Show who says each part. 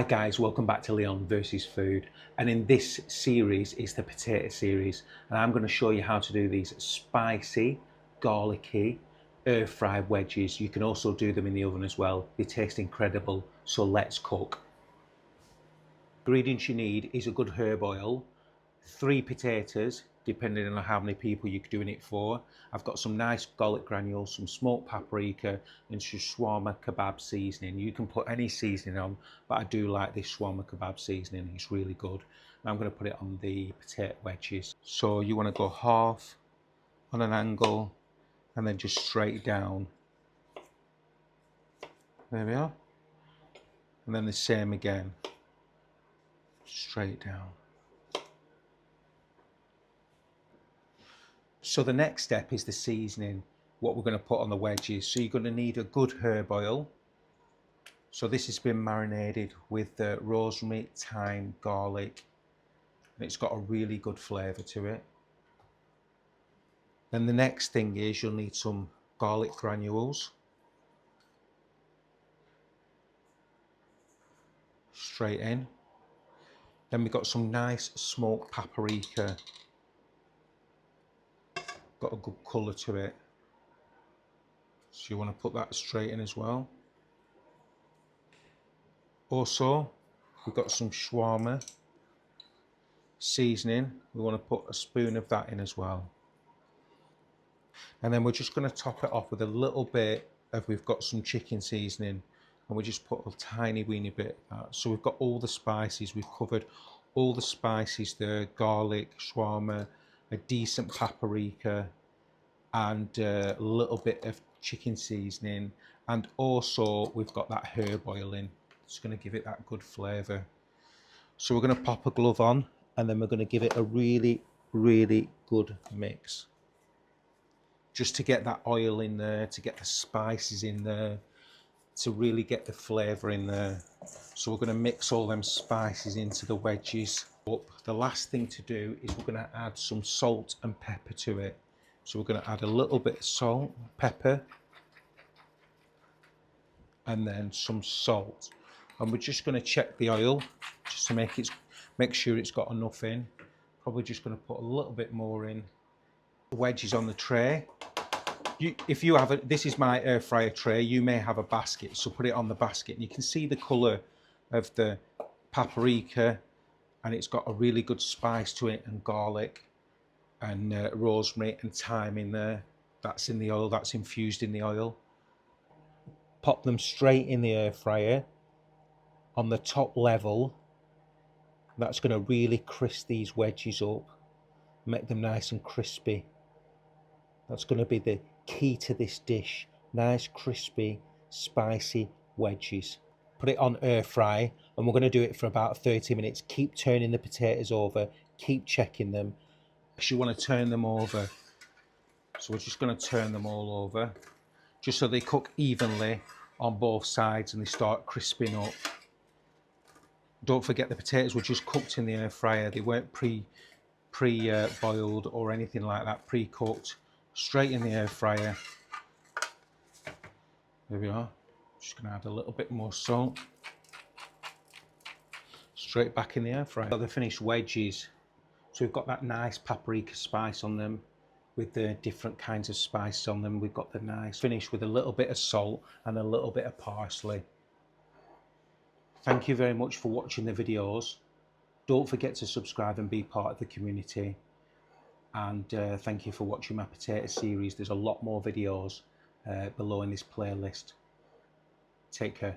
Speaker 1: Hi guys, welcome back to Leon versus Food, and in this series is the potato series, and I'm going to show you how to do these spicy, garlicky, air fried wedges. You can also do them in the oven as well. They taste incredible, so let's cook. Ingredients you need is a good herb oil, 3 potatoes, depending on how many people you're doing it for. I've got some nice garlic granules, some smoked paprika, and some shawarma kebab seasoning. You can put any seasoning on, but I do like this shawarma kebab seasoning. It's really good. I'm going to put it on the potato wedges. So you want to go half on an angle and then just straight down. There we are. And then the same again, straight down. So the next step is the seasoning, what we're going to put on the wedges. So you're going to need a good herb oil. So this has been marinated with rosemary, thyme, garlic, and it's got a really good flavour to it. Then the next thing is you'll need some garlic granules. Straight in. Then we've got some nice smoked paprika. Got a good colour to it. So you want to put that straight in as well. Also, we've got some shawarma seasoning. We want to put a spoon of that in as well. And then we're just going to top it off with a little bit of, we've got some chicken seasoning, and we just put a tiny weeny bit of that. So we've got all the spices, we've covered all the spices there, garlic, shawarma, a decent paprika, and a little bit of chicken seasoning, and also we've got that herb oil in. It's going to give it that good flavour. So we're going to pop a glove on, and then we're going to give it a really good mix, just to get that oil in there, to get the spices in there, to really get the flavour in there. So we're going to mix all them spices into the wedges up. The last thing to do is we're going to add some salt and pepper to it. So we're going to add a little bit of salt, pepper, and then some salt. And we're just going to check the oil just to make sure it's got enough in. Probably just going to put a little bit more in. The wedges on the tray. If you have this is my air fryer tray, you may have a basket, so put it on the basket, and you can see the colour of the paprika, and it's got a really good spice to it, and garlic and rosemary and thyme in there. That's in the oil, that's infused in the oil. Pop them straight in the air fryer on the top level. That's going to really crisp these wedges up, make them nice and crispy. That's going to be the key to this dish. Nice, crispy, spicy wedges. Put it on air fry, and we're going to do it for about 30 minutes. Keep turning the potatoes over, keep checking them. You want to turn them over. So we're just going to turn them all over, just so they cook evenly on both sides and they start crisping up. Don't forget the potatoes were just cooked in the air fryer. They weren't pre-boiled or anything like that, pre-cooked. Straight in the air fryer. There we are. Just going to add a little bit more salt. Straight back in the air fryer. Got the finished wedges. So we've got that nice paprika spice on them, with the different kinds of spice on them. We've got the nice finish with a little bit of salt and a little bit of parsley. Thank you very much for watching the videos. Don't forget to subscribe and be part of the community. And thank you for watching my potato series. There's a lot more videos below in this playlist. Take care.